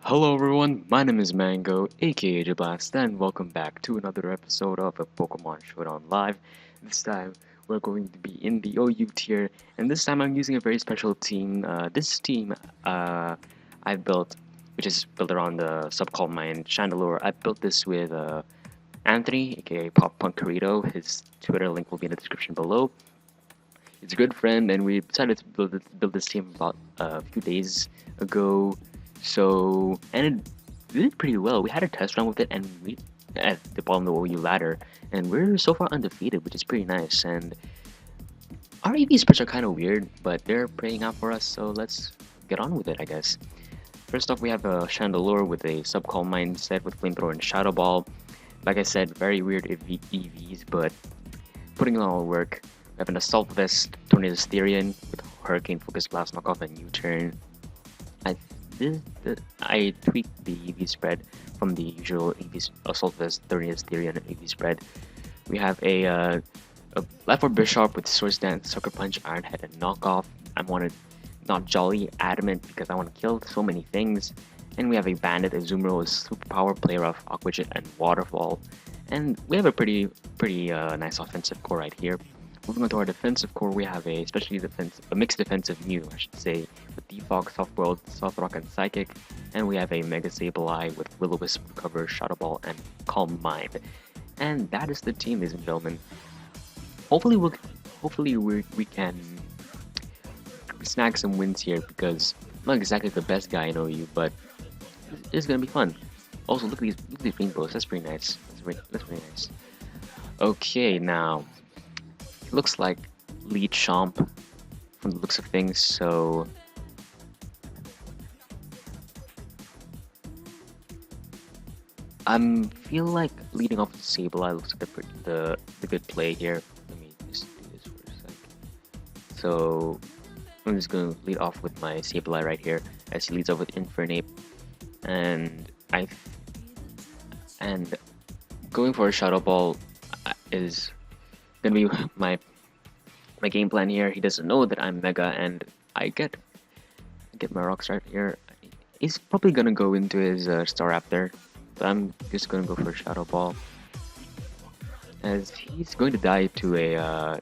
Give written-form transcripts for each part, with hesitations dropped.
Hello everyone, my name is Mango, aka Aegiblast, and welcome back to another episode of a Pokemon Showdown Live. This time, we're going to be in the OU tier, and this time I'm using a very special team. This team I built, which is built around the subcall mine Chandelure. I built this with Anthony, aka Pop Punk Corito. His Twitter link will be in the description below. He's a good friend, and we decided to build this team about a few days ago. And it did pretty well. We had a test run with it, and we at the bottom of the OU ladder, and we're so far undefeated, which is pretty nice. And our EV spreads are kind of weird, but they're playing out for us, so let's get on with it, I guess. First off, we have a Chandelure with a Subcall mindset with Flamethrower and Shadow Ball. Like I said, very weird EVs, but putting in all work. We have an Assault Vest, Tornado Therian with Hurricane, Focus Blast, Knockoff, and U-Turn. I I tweaked the EV spread from the usual EV Assault Vest, Tornado Therian, and EV spread. We have a Life Orb Bishop with Swords Dance, Sucker Punch, Iron Head, and Knockoff. I wanted not Jolly, Adamant because I want to kill so many things. And we have a Bandit, Azumarill with Superpower, Play Rough, Aqua Jet, and Waterfall. And we have a pretty nice offensive core right here. Moving on to our defensive core, we have a mixed defensive Mew, I should say, with Defog, Soft World, Soft Rock, and Psychic. And we have a Mega Sableye with Will-O-Wisp, Recover, Shadow Ball, and Calm Mind. And that is the team, ladies and gentlemen. Hopefully we can snag some wins here because I'm not exactly the best guy in OU, but it's gonna be fun. Also, look at these rainbows. That's pretty nice. That's pretty nice. Okay, now it looks like lead Chomp from the looks of things. So feel like leading off with Sableye looks like the good play here. Let me just do this for a sec. So I'm just gonna lead off with my Sableye right here as he leads off with Infernape, and going for a Shadow Ball is gonna be my game plan here. He doesn't know that I'm Mega, and I get my rocks right here. He's probably gonna go into his Staraptor, but I'm just gonna go for a Shadow Ball, as he's going to die to a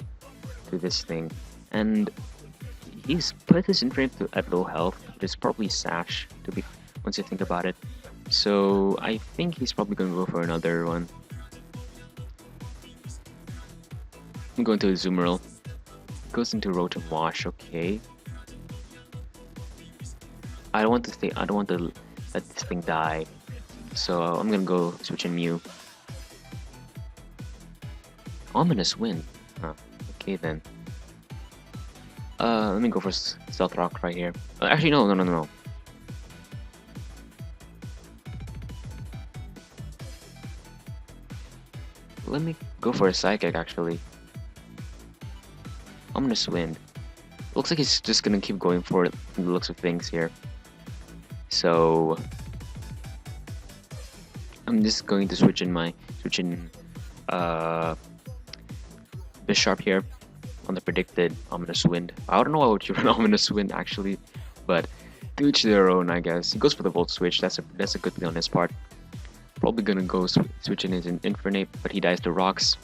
to this thing, and he's put his Infernape at low health, which is probably Sash to be once you think about it. So I think he's probably gonna go for another one. I'm going to Azumarill. Goes into Rotom Wash, okay. I don't want to let this thing die. So I'm gonna go switch in Mew. Ominous Wind. Huh. Okay then. Let me go for Stealth Rock right here. Actually, no. Let me go for a Psychic actually. Ominous Wind. Looks like he's just gonna keep going for it from the looks of things here. So I'm just going to switch in Bisharp here on the predicted Ominous Wind. I don't know why I would run Ominous Wind actually, but to each their own, I guess. He goes for the Volt Switch. That's a good play on his part. Probably gonna go switch in his Infernape, but he dies to Rocks.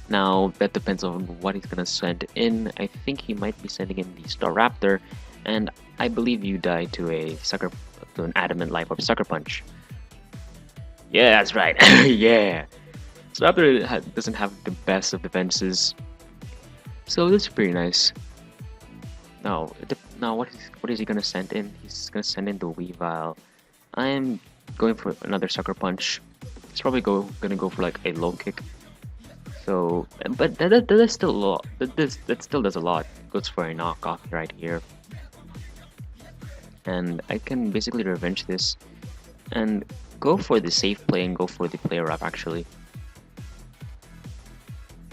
Now that depends on what he's gonna send in. I think he might be sending in the Staraptor, and I believe you die to an Adamant Life Orb Sucker Punch. Yeah, that's right. Yeah. Staraptor doesn't have the best of defenses, so this is pretty nice. Now what is he gonna send in? He's gonna send in the Weavile. I'm going for another Sucker Punch. He's probably gonna go for like a low kick. So, but that is still a lot. That still does a lot. Goes for a knockoff right here, and I can basically revenge this and go for the safe play and go for the play wrap. Actually,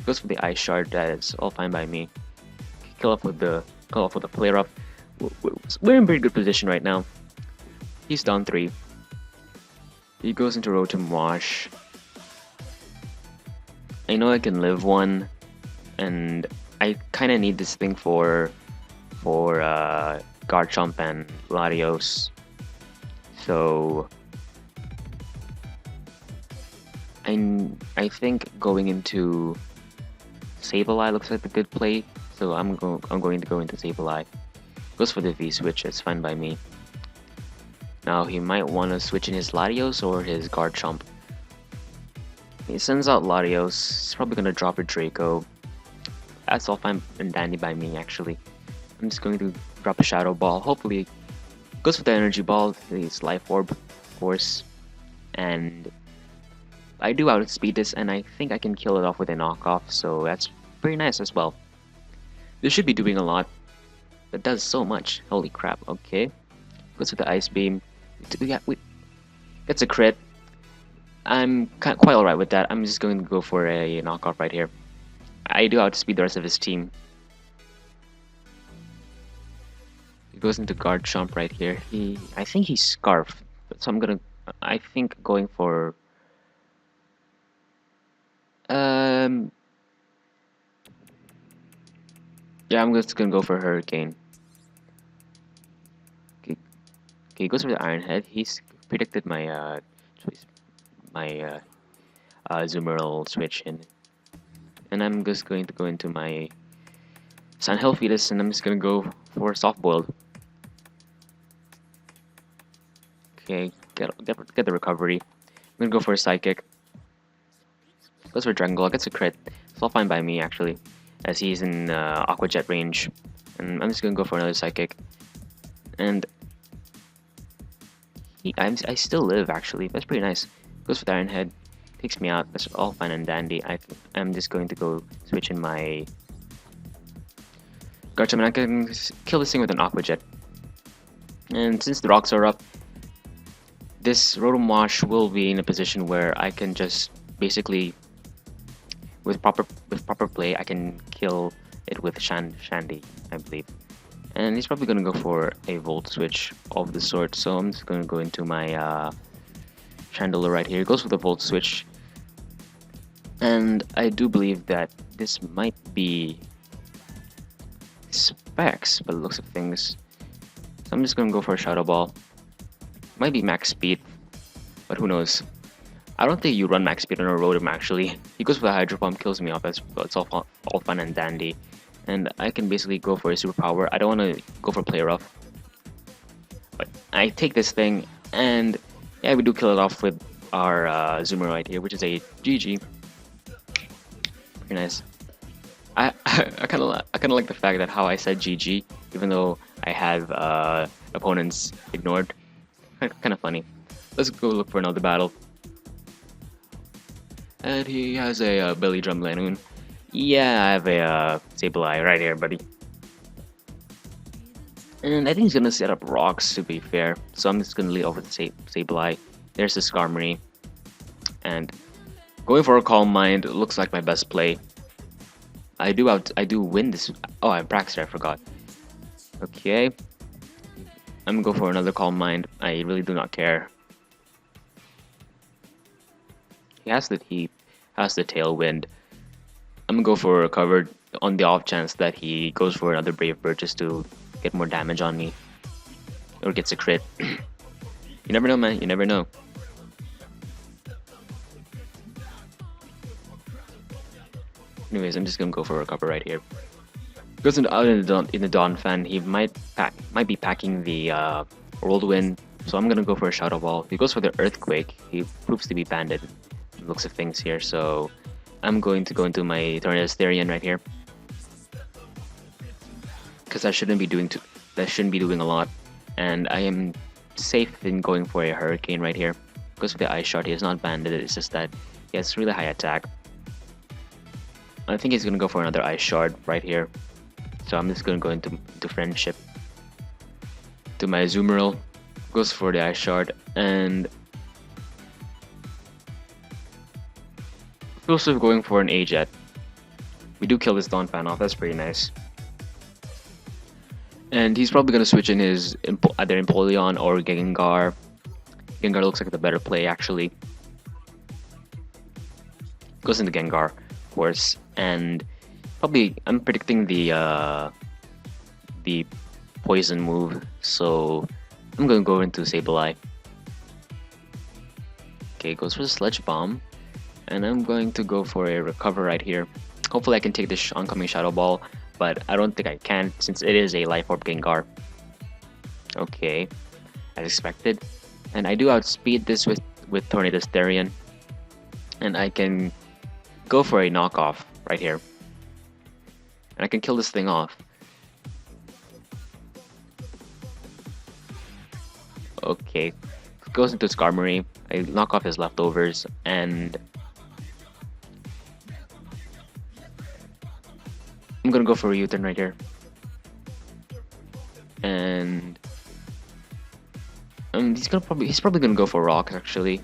goes for the Ice Shard. That is all fine by me. Kill off with the play wrap. We're in pretty good position right now. He's down 3. He goes into Rotom Wash. I know I can live 1, and I kind of need this thing for Garchomp and Latios. So I think going into Sableye looks like a good play. So I'm going to go into Sableye. Goes for the V switch. It's fine by me. Now he might want to switch in his Latios or his Garchomp. He sends out Latios. He's probably gonna drop a Draco. That's all fine and dandy by me actually. I'm just going to drop a Shadow Ball. Hopefully goes for the Energy Ball, his Life Orb, of course. And I do outspeed this, and I think I can kill it off with a knockoff, so that's pretty nice as well. This should be doing a lot. It does so much. Holy crap. Okay. Goes for the Ice Beam. Gets a crit. I'm quite alright with that. I'm just going to go for a knockoff right here. I do outspeed the rest of his team. He goes into Garchomp right here. I think he's Scarf. So I think going for yeah, I'm just gonna go for Hurricane. Okay, he goes for the Iron Head. He's predicted my choice, my Zoomerl switch in, and I'm just going to go into my Sandhill Fetus, and I'm just gonna go for Soft Boiled. Okay, get the recovery. I'm gonna go for a Psychic. Goes for Dragon Claw, gets a crit. It's all fine by me actually, as he's in Aqua Jet range. And I'm just gonna go for another Psychic. And I still live actually. That's pretty nice. Goes for the Iron Head, takes me out. That's all fine and dandy. I'm just going to go switch in my Garchomp, and I can kill this thing with an Aqua Jet. And since the rocks are up, this Rotom-Wash will be in a position where I can just basically, with proper play, I can kill it with Shandy, I believe. And he's probably gonna go for a Volt Switch of the sort, so I'm just gonna go into my Chandelure right here. He goes for the Volt Switch, and I do believe that this might be Specs by the looks of things. So I'm just gonna go for a Shadow Ball. Might be max speed, but who knows. I don't think you run max speed on a Rotom actually. He goes for the Hydro Pump, kills me off. It's all fun and dandy. And I can basically go for a superpower. I don't want to go for Play Rough. But I take this thing, and yeah, we do kill it off with our Zoomer right here, which is a GG. Pretty nice. I kind of like the fact that how I said GG, even though I have opponents ignored. Kind of funny. Let's go look for another battle. And he has a Belly Drum Lanoon. Yeah, I have a Sableye right here, buddy. And I think he's gonna set up rocks, to be fair. So I'm just gonna lead over the Sableye. There's the Skarmory. And going for a Calm Mind looks like my best play. I do win this. Oh, I'm Praxter, I forgot. Okay. I'm gonna go for another Calm Mind. I really do not care. He has the Tailwind. I'm gonna go for a Recovered on the off chance that he goes for another Brave Bird just to get more damage on me. Or gets a crit. You never know, man. You never know. Anyways, I'm just gonna go for a Recover right here. Goes in the Dawn Fan. He might be packing the Whirlwind, so I'm gonna go for a Shadow Ball. He goes for the Earthquake. He proves to be banded. Looks of things here, so I'm going to go into my Tornadus Therian right here, because that shouldn't be doing a lot, and I am safe in going for a Hurricane right here. Goes for the Ice Shard. He is not banded. It's just that he has really high attack. I think he's gonna go for another Ice Shard right here. So I'm just gonna go into Friendship. To my Zoomerl, goes for the Ice Shard, and also going for an Aegiblast. We do kill this Dawn Fan off. That's pretty nice. And he's probably gonna switch in his either Empoleon or Gengar. Gengar looks like the better play actually. Goes into Gengar, of course, and probably I'm predicting the Poison move, so I'm gonna go into Sableye. Okay, goes for the Sledge Bomb. And I'm going to go for a Recover right here. Hopefully I can take this oncoming Shadow Ball, but I don't think I can since it is a Life Orb Gengar. Okay, as expected. And I do outspeed this with Tornado Therian. And I can go for a knockoff right here. And I can kill this thing off. Okay, goes into Skarmory. I knock off his leftovers, and I'm gonna go for a U-turn right here. And he's probably gonna go for Rocks actually.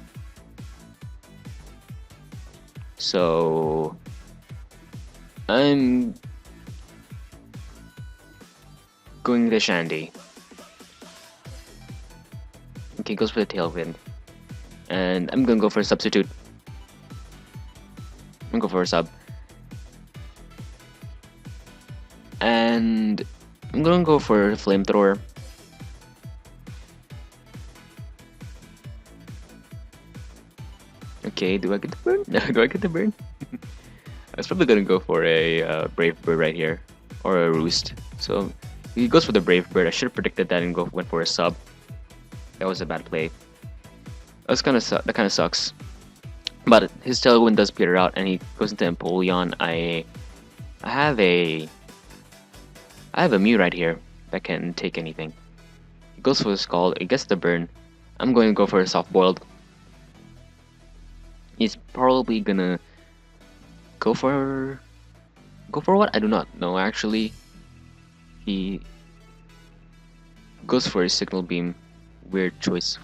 So I'm going to Shandy. Okay, goes for the Tailwind. And I'm gonna go for a Substitute. I'm gonna go for a Sub. And I'm gonna go for Flamethrower. Okay, do I get the burn? Do I get the burn? I was probably gonna go for a Brave Bird right here, or a Roost. So he goes for the Brave Bird. I should have predicted that and went for a Sub. That was a bad play. That kind of sucks. But his Tailwind does peter out, and he goes into Empoleon. I have a Mew right here that can take anything. He goes for the Scald. It gets the burn. I'm going to go for a Soft Boiled. He's probably gonna go for what? I do not know actually. He goes for a Signal Beam. Weird choice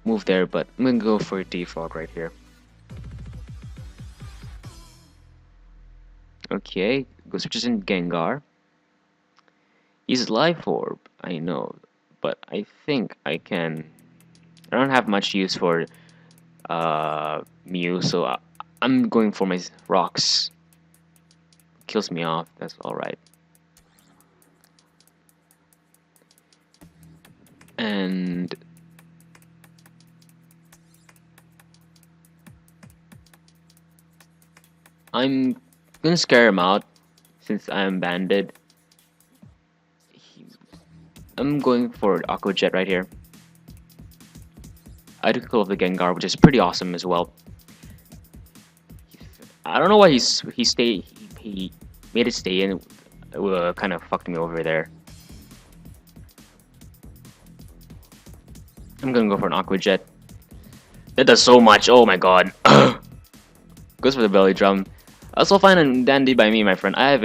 move there, but I'm gonna go for a Defog right here. Okay, go switches in Gengar. He's Life Orb, I know, but I think I don't have much use for Mew, so I'm going for my Rocks. Kills me off, that's alright. And I'm gonna scare him out since I'm banded. I'm going for Aqua Jet right here. I took control of the Gengar, which is pretty awesome as well. I don't know why he made it stay in. It kind of fucked me over there. I'm gonna go for an Aqua Jet. That does so much. Oh my god. Goes for the Belly Drum. Also fine and dandy by me, my friend. I have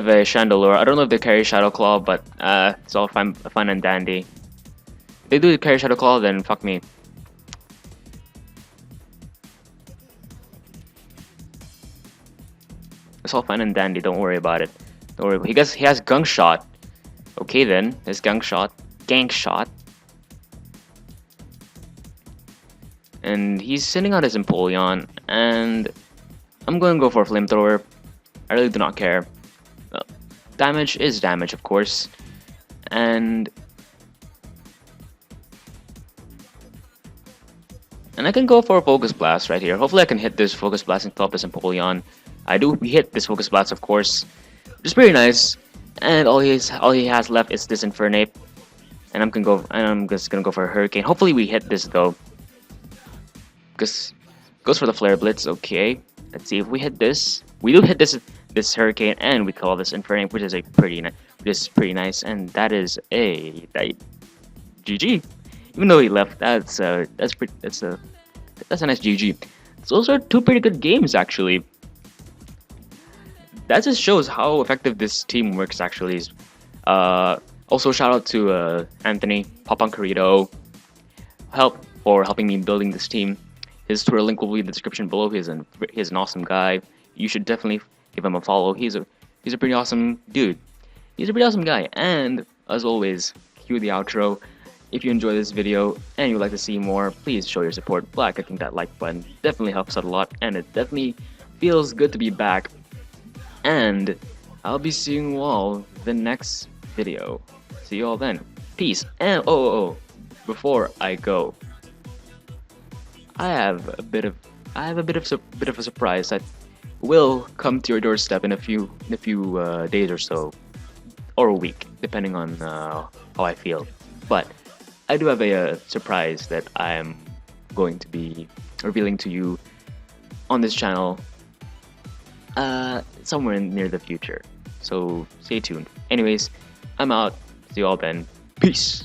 a Chandelure. I don't know if they carry Shadow Claw, but it's all fine and dandy. If they do carry Shadow Claw, then fuck me. It's all fine and dandy. Don't worry about it. Don't worry. He has Gunk Shot. Okay then, there's Gank Shot. And he's sending out his Empoleon, and I'm going to go for a Flamethrower. I really do not care. Damage is damage, of course. And I can go for a Focus Blast right here. Hopefully I can hit this Focus Blast and kill up this Empoleon. We hit this Focus Blast, of course, which is pretty nice. And all he has left is this Infernape, and I'm just gonna go for a Hurricane. Hopefully we hit this though, because goes for the Flare Blitz. Okay, let's see if we hit this. We do hit this Hurricane, and we call this Infernape, which is pretty nice, and that is a GG. Even though he left, that's a nice GG. So those are two pretty good games actually. That just shows how effective this team works actually. Also shout out to Anthony Papancarito for helping me building this team. His Twitter link will be in the description below. He's an awesome guy. You should definitely give him a follow. He's a pretty awesome dude. He's a pretty awesome guy. And as always, cue the outro. If you enjoy this video and you'd like to see more, please show your support by clicking that like button. Definitely helps out a lot, and it definitely feels good to be back. And I'll be seeing you all the next video. See you all then. Peace. And oh, before I go, I have a bit of bit of a surprise that will come to your doorstep in a few days or so, or a week, depending on how I feel. But I do have a surprise that I am going to be revealing to you on this channel somewhere near the future. So stay tuned. Anyways, I'm out. See you all then. Peace.